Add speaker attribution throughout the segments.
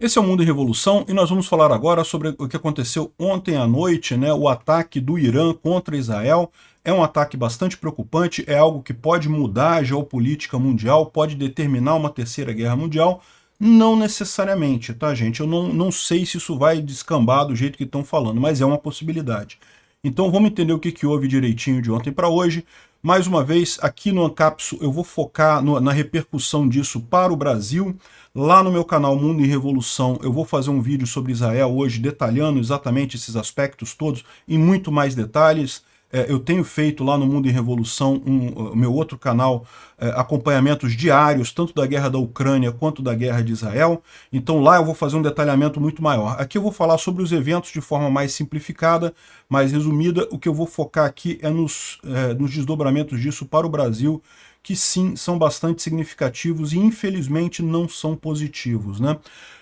Speaker 1: Esse é o Mundo em Revolução e nós vamos falar agora sobre o que aconteceu ontem à noite, né? O ataque do Irã contra Israel. É um ataque bastante preocupante, é algo que pode mudar a geopolítica mundial, pode determinar uma terceira guerra mundial. Não necessariamente, tá, gente? Eu não sei se isso vai descambar do jeito que estão falando, mas é uma possibilidade. Então vamos entender o que houve direitinho de ontem para hoje. Mais uma vez, aqui no Ancapso eu vou focar na repercussão disso para o Brasil. Lá no meu canal Mundo em Revolução eu vou fazer um vídeo sobre Israel hoje, detalhando exatamente esses aspectos todos, em muito mais detalhes. Eu tenho feito lá no Mundo em Revolução, o meu outro canal, acompanhamentos diários, tanto da guerra da Ucrânia quanto da guerra de Israel. Então lá eu vou fazer um detalhamento muito maior. Aqui eu vou falar sobre os eventos de forma mais simplificada, mais resumida. O que eu vou focar aqui é nos desdobramentos disso para o Brasil, que sim, são bastante significativos e infelizmente não são positivos, né?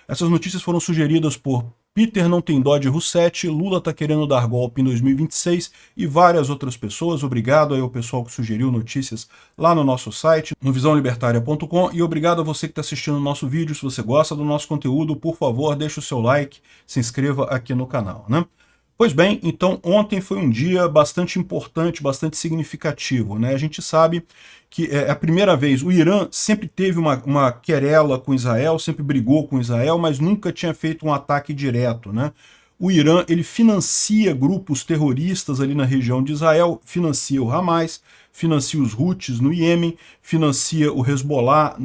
Speaker 1: Essas notícias foram sugeridas por Peter não tem dó de Rousseff, Lula tá querendo dar golpe em 2026 e várias outras pessoas. Obrigado aí ao pessoal que sugeriu notícias lá no nosso site, no visãolibertaria.com, e obrigado a você que está assistindo o nosso vídeo. Se você gosta do nosso conteúdo, por favor, deixe o seu like, se inscreva aqui no canal, né? Pois bem, então ontem foi um dia bastante importante, bastante significativo, né? A gente sabe que é a primeira vez, o Irã sempre teve uma querela com Israel, sempre brigou com Israel, mas nunca tinha feito um ataque direto, né? O Irã, ele financia grupos terroristas ali na região de Israel, financia o Hamas, financia os Houthis no Iêmen, financia o Hezbollah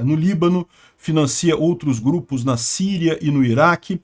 Speaker 1: no Líbano, financia outros grupos na Síria e no Iraque,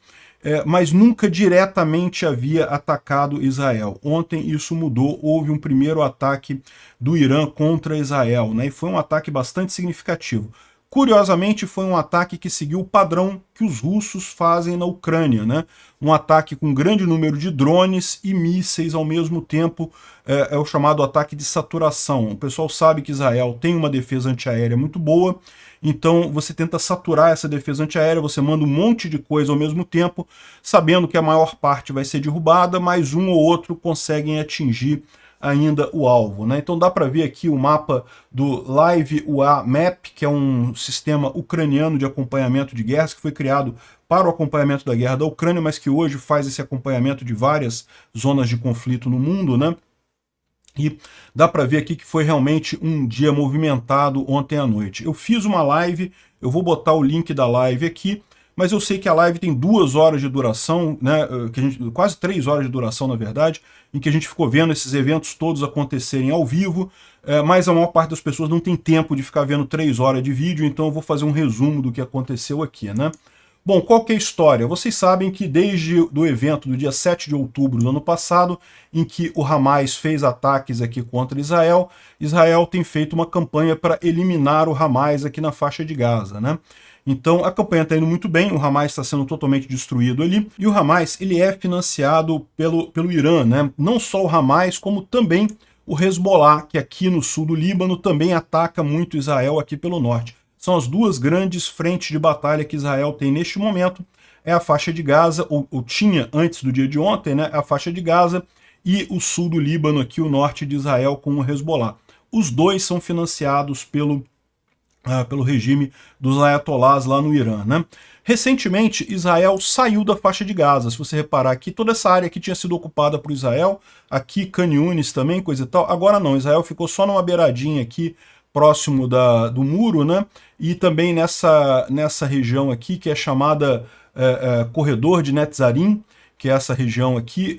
Speaker 1: mas nunca diretamente havia atacado Israel. Ontem isso mudou, houve um primeiro ataque do Irã contra Israel, né, e foi um ataque bastante significativo. Curiosamente, foi um ataque que seguiu o padrão que os russos fazem na Ucrânia, né? Um ataque com grande número de drones e mísseis ao mesmo tempo, é o chamado ataque de saturação. O pessoal sabe que Israel tem uma defesa antiaérea muito boa, então você tenta saturar essa defesa antiaérea, você manda um monte de coisa ao mesmo tempo, sabendo que a maior parte vai ser derrubada, mas um ou outro conseguem atingir ainda o alvo, né? Então dá para ver aqui o mapa do Live UA Map, que é um sistema ucraniano de acompanhamento de guerras que foi criado para o acompanhamento da guerra da Ucrânia, mas que hoje faz esse acompanhamento de várias zonas de conflito no mundo, né? E dá para ver aqui que foi realmente um dia movimentado ontem à noite. Eu fiz uma live, eu vou botar o link da live aqui, mas eu sei que a live tem 2 horas de duração, né, quase 3 horas de duração, na verdade, em que a gente ficou vendo esses eventos todos acontecerem ao vivo, mas a maior parte das pessoas não tem tempo de ficar vendo 3 horas de vídeo, então eu vou fazer um resumo do que aconteceu aqui, né? Bom, qual que é a história? Vocês sabem que desde o evento do dia 7 de outubro do ano passado, em que o Hamas fez ataques aqui contra Israel, Israel tem feito uma campanha para eliminar o Hamas aqui na faixa de Gaza, né? Então a campanha está indo muito bem, o Hamas está sendo totalmente destruído ali, e o Hamas ele é financiado pelo Irã, né? Não só o Hamas, como também o Hezbollah, que aqui no sul do Líbano também ataca muito Israel aqui pelo norte. São as duas grandes frentes de batalha que Israel tem neste momento, é a faixa de Gaza, ou tinha antes do dia de ontem, né, a faixa de Gaza e o sul do Líbano, aqui o norte de Israel com o Hezbollah. Os dois são financiados pelo regime dos ayatolás lá no Irã, né? Recentemente, Israel saiu da faixa de Gaza. Se você reparar aqui, toda essa área aqui tinha sido ocupada por Israel, aqui Khan Yunis também, coisa e tal. Agora não, Israel ficou só numa beiradinha aqui, próximo do muro, né? E também nessa região aqui, que é chamada Corredor de Netzarim, que é essa região aqui.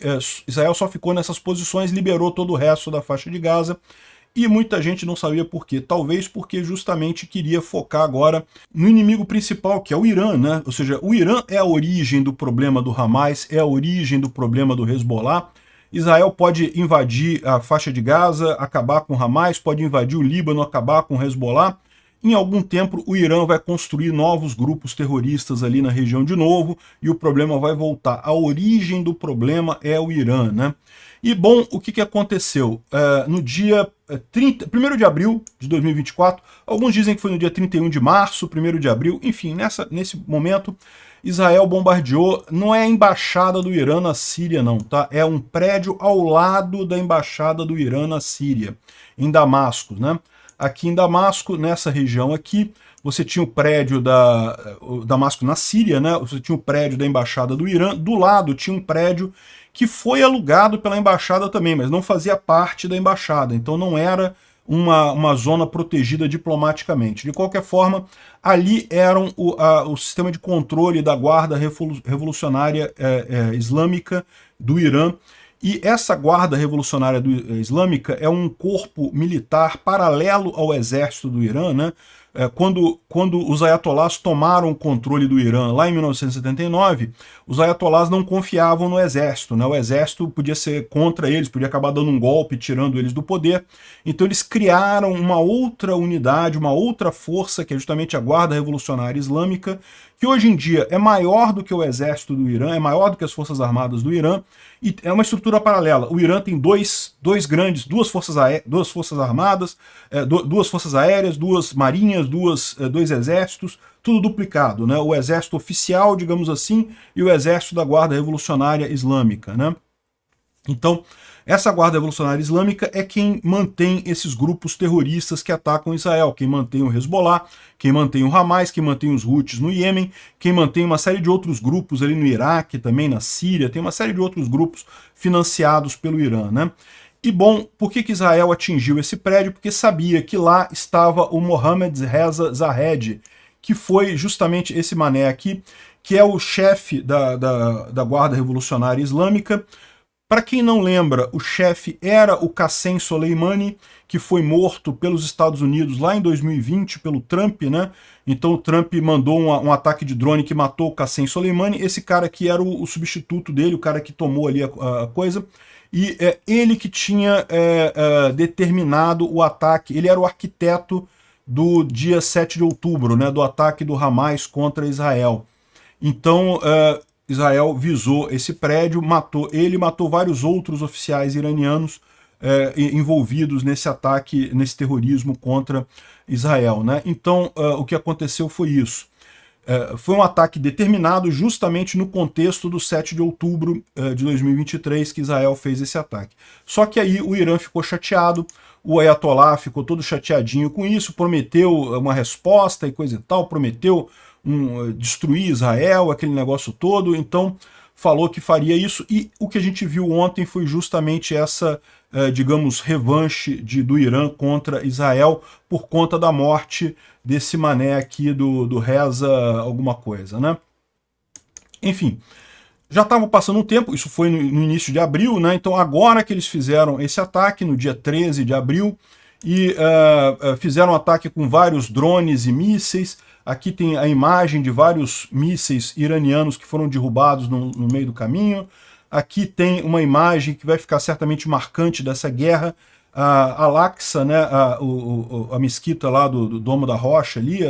Speaker 1: Israel só ficou nessas posições, liberou todo o resto da faixa de Gaza. E muita gente não sabia por quê. Talvez porque justamente queria focar agora no inimigo principal, que é o Irã, né? Ou seja, o Irã é a origem do problema do Hamas, é a origem do problema do Hezbollah. Israel pode invadir a faixa de Gaza, acabar com o Hamas, pode invadir o Líbano, acabar com o Hezbollah. Em algum tempo, o Irã vai construir novos grupos terroristas ali na região de novo e o problema vai voltar. A origem do problema é o Irã, né? E, bom, o que aconteceu? No dia 1º de abril de 2024, alguns dizem que foi no dia 31 de março, 1º de abril, enfim, nesse momento, Israel bombardeou, não é a embaixada do Irã na Síria não, tá? É um prédio ao lado da embaixada do Irã na Síria, em Damasco, né? Aqui em Damasco, nessa região aqui, você tinha o prédio da Damasco na Síria, né? Você tinha o prédio da Embaixada do Irã, do lado tinha um prédio que foi alugado pela Embaixada também, mas não fazia parte da Embaixada, então não era uma zona protegida diplomaticamente. De qualquer forma, ali era o sistema de controle da Guarda Revolucionária Islâmica do Irã. E essa Guarda Revolucionária Islâmica é um corpo militar paralelo ao exército do Irã, né? Quando os ayatolás tomaram o controle do Irã lá em 1979, os ayatolás não confiavam no exército, né? O exército podia ser contra eles, podia acabar dando um golpe, tirando eles do poder. Então eles criaram uma outra unidade, uma outra força, que é justamente a Guarda Revolucionária Islâmica, que hoje em dia é maior do que o exército do Irã, é maior do que as Forças Armadas do Irã, e é uma estrutura paralela. O Irã tem duas forças armadas, duas forças aéreas, duas marinhas, dois exércitos, tudo duplicado, né? O exército oficial, digamos assim, e o exército da Guarda Revolucionária Islâmica, né? Então, essa Guarda Revolucionária Islâmica é quem mantém esses grupos terroristas que atacam Israel, quem mantém o Hezbollah, quem mantém o Hamas, quem mantém os Houthis no Iêmen, quem mantém uma série de outros grupos ali no Iraque, também na Síria, tem uma série de outros grupos financiados pelo Irã, né? E bom, por que Israel atingiu esse prédio? Porque sabia que lá estava o Mohammad Reza Zahed, que foi justamente esse mané aqui, que é o chefe da Guarda Revolucionária Islâmica. Para quem não lembra, o chefe era o Qassem Soleimani, que foi morto pelos Estados Unidos lá em 2020 pelo Trump, né? Então o Trump mandou um ataque de drone que matou o Qassem Soleimani. Esse cara aqui era o substituto dele, o cara que tomou ali a coisa. E ele que tinha determinado o ataque, ele era o arquiteto do dia 7 de outubro, né? Do ataque do Hamas contra Israel. Então, Israel visou esse prédio, matou vários outros oficiais iranianos envolvidos nesse ataque, nesse terrorismo contra Israel, né? Então, o que aconteceu foi isso. Foi um ataque determinado justamente no contexto do 7 de outubro de 2023 que Israel fez esse ataque. Só que aí o Irã ficou chateado, o Ayatollah ficou todo chateadinho com isso, prometeu uma resposta e coisa e tal, prometeu destruir Israel, aquele negócio todo, então falou que faria isso, e o que a gente viu ontem foi justamente essa, digamos, revanche do Irã contra Israel por conta da morte desse mané aqui do Reza alguma coisa, né? Enfim, já estava passando um tempo, isso foi no início de abril, né? Então agora que eles fizeram esse ataque, no dia 13 de abril, e fizeram um ataque com vários drones e mísseis. Aqui tem a imagem de vários mísseis iranianos que foram derrubados no meio do caminho. Aqui tem uma imagem que vai ficar certamente marcante dessa guerra. Al-Aqsa, né, a mesquita lá do Domo da Rocha, ali,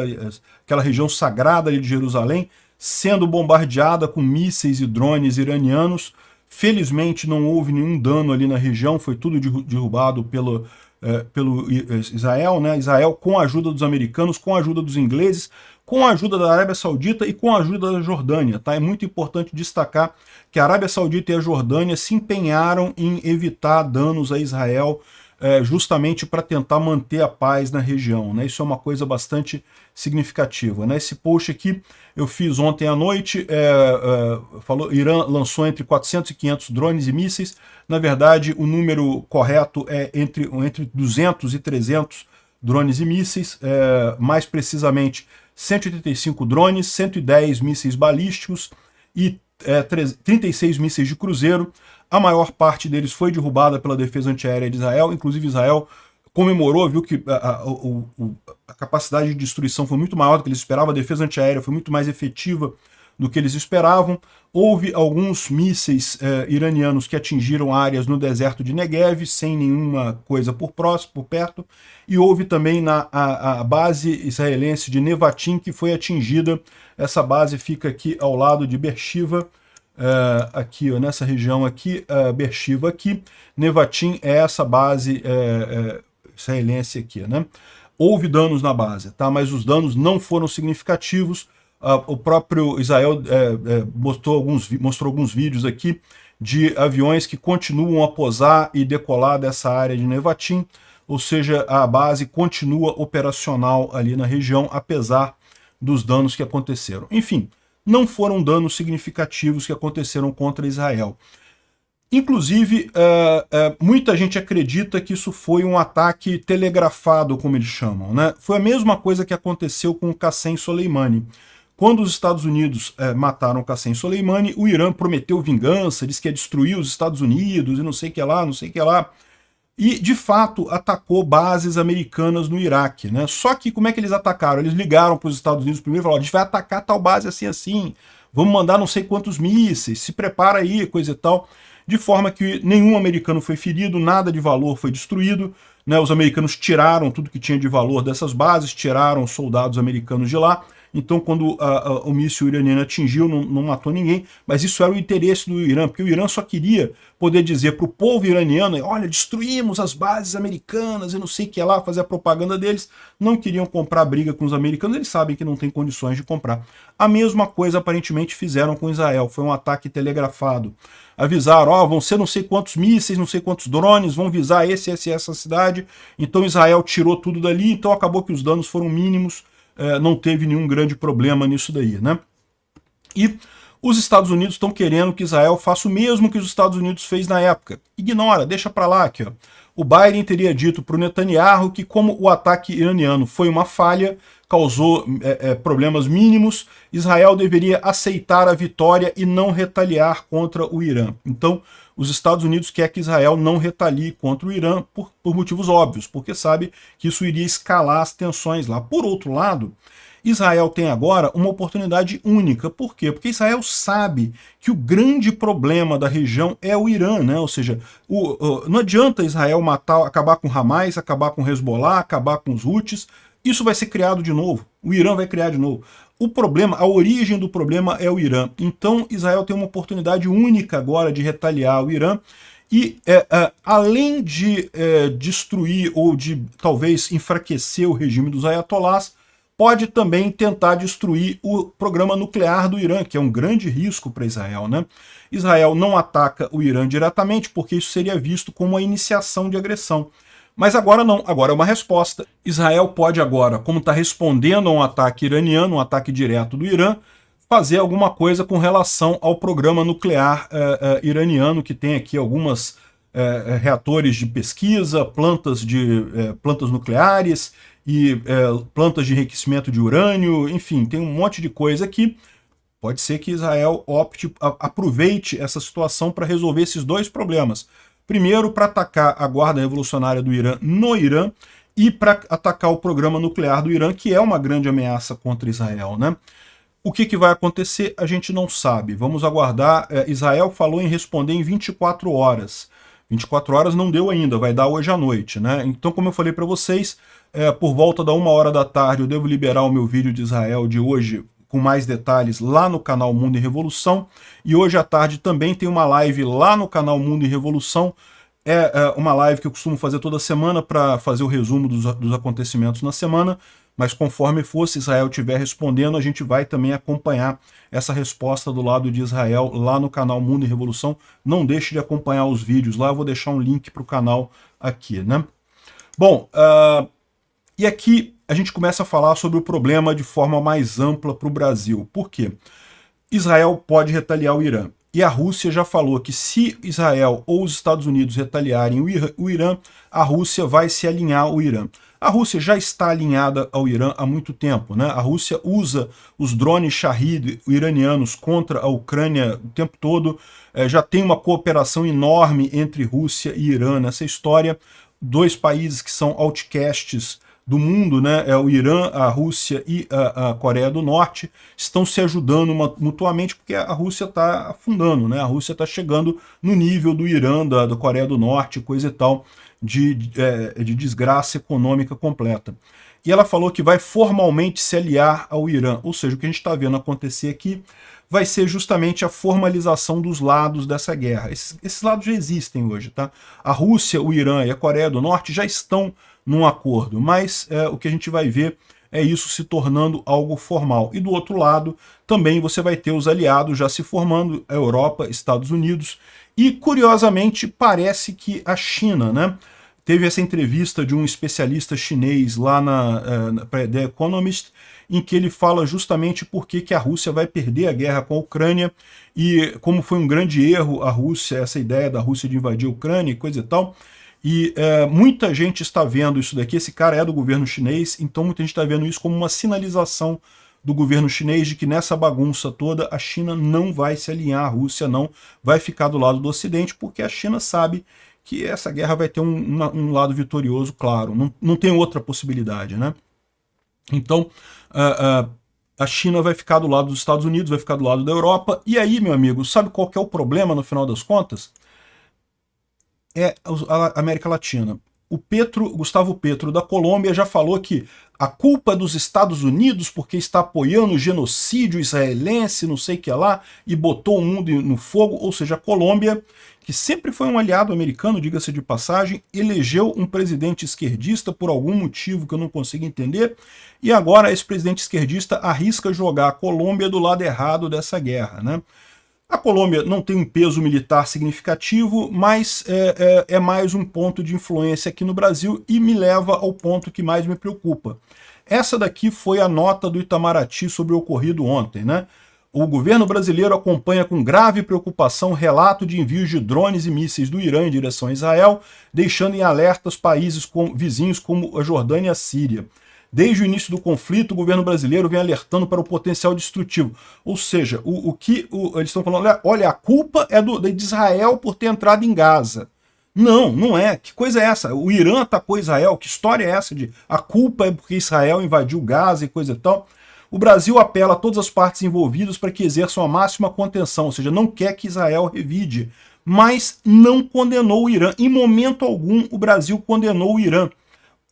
Speaker 1: aquela região sagrada ali de Jerusalém, sendo bombardeada com mísseis e drones iranianos. Felizmente não houve nenhum dano ali na região, foi tudo derrubado pelo Israel, né? Israel com a ajuda dos americanos, com a ajuda dos ingleses, com a ajuda da Arábia Saudita e com a ajuda da Jordânia, tá? É muito importante destacar que a Arábia Saudita e a Jordânia se empenharam em evitar danos a Israel, justamente para tentar manter a paz na região, né? Isso é uma coisa bastante significativa, né? Esse post aqui eu fiz ontem à noite, falou, Irã lançou entre 400 e 500 drones e mísseis. Na verdade, o número correto é entre 200 e 300 drones e mísseis, mais precisamente 185 drones, 110 mísseis balísticos e 36 mísseis de cruzeiro. A maior parte deles foi derrubada pela defesa antiaérea de Israel, inclusive Israel comemorou, viu que a capacidade de destruição foi muito maior do que eles esperavam, a defesa antiaérea foi muito mais efetiva do que eles esperavam. Houve alguns mísseis iranianos que atingiram áreas no deserto de Negev, sem nenhuma coisa por perto, e houve também a base israelense de Nevatim, que foi atingida. Essa base fica aqui ao lado de Beersheba, aqui, ó, nessa região aqui, Beersheba aqui, Nevatim é essa base israelense aqui, né? Houve danos na base, tá? Mas os danos não foram significativos. O próprio Israel mostrou alguns vídeos aqui de aviões que continuam a pousar e decolar dessa área de Nevatim. ou seja, a base continua operacional ali na região, apesar dos danos que aconteceram. Enfim, não foram danos significativos que aconteceram contra Israel. Inclusive, muita gente acredita que isso foi um ataque telegrafado, como eles chamam, né? Foi a mesma coisa que aconteceu com o Qassem Soleimani. Quando os Estados Unidos mataram Qassem Soleimani, o Irã prometeu vingança, disse que ia destruir os Estados Unidos e não sei o que lá, não sei o que lá. E, de fato, atacou bases americanas no Iraque, né? Só que como é que eles atacaram? Eles ligaram para os Estados Unidos primeiro e falaram: a gente vai atacar tal base assim, assim, vamos mandar não sei quantos mísseis, se prepara aí, coisa e tal. De forma que nenhum americano foi ferido, nada de valor foi destruído, né? Os americanos tiraram tudo que tinha de valor dessas bases, tiraram soldados americanos de lá. Então, quando o míssil iraniano atingiu, não matou ninguém, mas isso era o interesse do Irã, porque o Irã só queria poder dizer para o povo iraniano: olha, destruímos as bases americanas e não sei o que lá, fazer a propaganda deles. Não queriam comprar briga com os americanos, eles sabem que não tem condições de comprar. A mesma coisa aparentemente fizeram com Israel, foi um ataque telegrafado. Avisaram: vão ser não sei quantos mísseis, não sei quantos drones, vão visar essa cidade. Então Israel tirou tudo dali, então acabou que os danos foram mínimos. Não teve nenhum grande problema nisso daí, né? E os Estados Unidos estão querendo que Israel faça o mesmo que os Estados Unidos fez na época. Ignora, deixa para lá aqui, ó. O Biden teria dito para o Netanyahu que, como o ataque iraniano foi uma falha, causou problemas mínimos, Israel deveria aceitar a vitória e não retaliar contra o Irã. Então, os Estados Unidos querem que Israel não retalie contra o Irã por motivos óbvios, porque sabe que isso iria escalar as tensões lá. Por outro lado, Israel tem agora uma oportunidade única. Por quê? Porque Israel sabe que o grande problema da região é o Irã, né? Ou seja, não adianta Israel acabar com Hamas, acabar com Hezbollah, acabar com os Houthis. Isso vai ser criado de novo. O Irã vai criar de novo. O problema, a origem do problema é o Irã. Então Israel tem uma oportunidade única agora de retaliar o Irã. E além de destruir ou de talvez enfraquecer o regime dos ayatolás, pode também tentar destruir o programa nuclear do Irã, que é um grande risco para Israel, né? Israel não ataca o Irã diretamente, porque isso seria visto como a iniciação de agressão. Mas agora não, agora é uma resposta. Israel pode agora, como está respondendo a um ataque iraniano, um ataque direto do Irã, fazer alguma coisa com relação ao programa nuclear iraniano, que tem aqui algumas reatores de pesquisa, plantas nucleares e plantas de enriquecimento de urânio, enfim, tem um monte de coisa aqui. Pode ser que Israel aproveite essa situação para resolver esses dois problemas. Primeiro, para atacar a Guarda Revolucionária do Irã no Irã e para atacar o programa nuclear do Irã, que é uma grande ameaça contra Israel, né? O que vai acontecer, a gente não sabe. Vamos aguardar. Israel falou em responder em 24 horas. 24 horas não deu ainda, vai dar hoje à noite, né? Então, como eu falei para vocês, por volta da 1h da tarde eu devo liberar o meu vídeo de Israel de hoje, com mais detalhes lá no canal Mundo em Revolução, e hoje à tarde também tem uma live lá no canal Mundo em Revolução, uma live que eu costumo fazer toda semana para fazer o resumo dos acontecimentos na semana, mas conforme fosse Israel estiver respondendo, a gente vai também acompanhar essa resposta do lado de Israel lá no canal Mundo em Revolução. Não deixe de acompanhar os vídeos lá, eu vou deixar um link para o canal aqui, né? Bom, e aqui a gente começa a falar sobre o problema de forma mais ampla para o Brasil. Por quê? Israel pode retaliar o Irã. E a Rússia já falou que se Israel ou os Estados Unidos retaliarem o Irã, a Rússia vai se alinhar ao Irã. A Rússia já está alinhada ao Irã há muito tempo, né? A Rússia usa os drones Shahed iranianos contra a Ucrânia o tempo todo. Já tem uma cooperação enorme entre Rússia e Irã nessa história. Dois países que são outcasts do mundo, né, o Irã, a Rússia e a Coreia do Norte, estão se ajudando mutuamente porque a Rússia está afundando, né? A Rússia está chegando no nível do Irã, da Coreia do Norte, coisa e tal, de desgraça econômica completa. E ela falou que vai formalmente se aliar ao Irã, ou seja, o que a gente está vendo acontecer aqui vai ser justamente a formalização dos lados dessa guerra. Esses lados já existem hoje, tá? A Rússia, o Irã e a Coreia do Norte já estão num acordo, mas o que a gente vai ver é isso se tornando algo formal. E do outro lado, também você vai ter os aliados já se formando, a Europa, Estados Unidos, e curiosamente parece que a China, né, teve essa entrevista de um especialista chinês lá na The Economist, em que ele fala justamente por que a Rússia vai perder a guerra com a Ucrânia, e como foi um grande erro a Rússia, essa ideia da Rússia de invadir a Ucrânia e coisa e tal. E muita gente está vendo isso daqui, esse cara é do governo chinês, então muita gente está vendo isso como uma sinalização do governo chinês de que nessa bagunça toda a China não vai se alinhar à Rússia, não vai ficar do lado do Ocidente, porque a China sabe que essa guerra vai ter um lado vitorioso, claro, não tem outra possibilidade, né? Então, a China vai ficar do lado dos Estados Unidos, vai ficar do lado da Europa, e aí, meu amigo, sabe qual que é o problema no final das contas? É a América Latina. O Gustavo Petro, da Colômbia, já falou que a culpa é dos Estados Unidos porque está apoiando o genocídio israelense, não sei o que lá, e botou o mundo no fogo. Ou seja, a Colômbia, que sempre foi um aliado americano, diga-se de passagem, elegeu um presidente esquerdista por algum motivo que eu não consigo entender, e agora esse presidente esquerdista arrisca jogar a Colômbia do lado errado dessa guerra, né? A Colômbia não tem um peso militar significativo, mas é mais um ponto de influência aqui no Brasil e me leva ao ponto que mais me preocupa. Essa daqui foi a nota do Itamaraty sobre o ocorrido ontem, né? O governo brasileiro acompanha com grave preocupação relato de envios de drones e mísseis do Irã em direção a Israel, deixando em alerta os países vizinhos como a Jordânia e a Síria. Desde o início do conflito, o governo brasileiro vem alertando para o potencial destrutivo. Ou seja, eles estão falando, olha, a culpa é de Israel por ter entrado em Gaza. Não, não é. Que coisa é essa? O Irã atacou Israel? Que história é essa de a culpa é porque Israel invadiu Gaza e coisa e tal? O Brasil apela a todas as partes envolvidas para que exerçam a máxima contenção, ou seja, não quer que Israel revide, mas não condenou o Irã. Em momento algum, o Brasil condenou o Irã.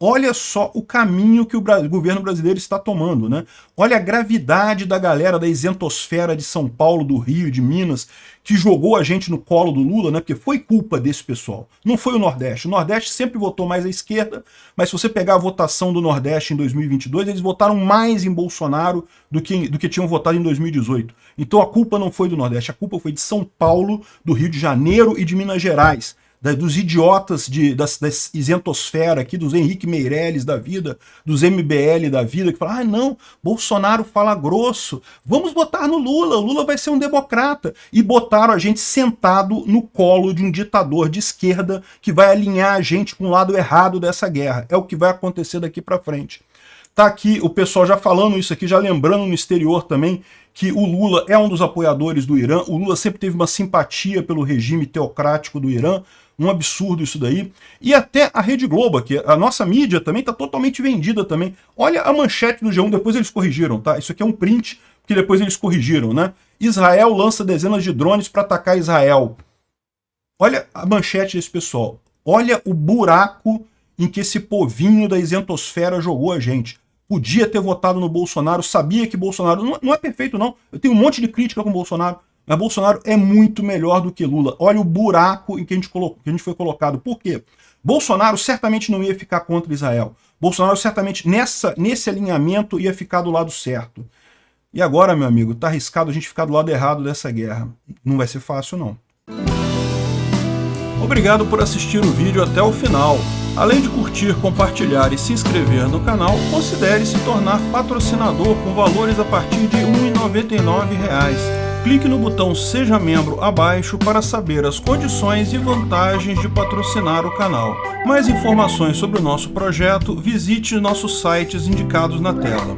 Speaker 1: Olha só o caminho que o governo brasileiro está tomando, né? Olha a gravidade da galera da isentosfera de São Paulo, do Rio, de Minas, que jogou a gente no colo do Lula, né? Porque foi culpa desse pessoal. Não foi o Nordeste. O Nordeste sempre votou mais à esquerda, mas se você pegar a votação do Nordeste em 2022, eles votaram mais em Bolsonaro do que tinham votado em 2018. Então a culpa não foi do Nordeste, a culpa foi de São Paulo, do Rio de Janeiro e de Minas Gerais. Dos idiotas das isentosfera aqui, dos Henrique Meirelles da vida, dos MBL da vida, que falam, não, Bolsonaro fala grosso, vamos votar no Lula, o Lula vai ser um democrata. E botaram a gente sentado no colo de um ditador de esquerda que vai alinhar a gente com o lado errado dessa guerra. É o que vai acontecer daqui para frente. Tá aqui o pessoal já falando isso aqui, já lembrando no exterior também, que o Lula é um dos apoiadores do Irã, o Lula sempre teve uma simpatia pelo regime teocrático do Irã, um absurdo isso daí. E até a Rede Globo aqui, a nossa mídia também está totalmente vendida também. Olha a manchete do G1, depois eles corrigiram, tá? Isso aqui é um print que depois eles corrigiram, né? Israel lança dezenas de drones para atacar Israel. Olha a manchete desse pessoal. Olha o buraco em que esse povinho da isentosfera jogou a gente. Podia ter votado no Bolsonaro, sabia que Bolsonaro... Não é perfeito, não. Eu tenho um monte de crítica com o Bolsonaro. Mas Bolsonaro é muito melhor do que Lula. Olha o buraco em que a gente foi colocado. Por quê? Bolsonaro certamente não ia ficar contra Israel. Bolsonaro certamente nesse alinhamento ia ficar do lado certo. E agora, meu amigo, tá arriscado a gente ficar do lado errado dessa guerra. Não vai ser fácil, não. Obrigado por assistir o vídeo até o final. Além de curtir, compartilhar e se inscrever no canal, considere se tornar patrocinador com valores a partir de R$ 1,99. Clique no botão Seja Membro abaixo para saber as condições e vantagens de patrocinar o canal. Mais informações sobre o nosso projeto, visite nossos sites indicados na tela.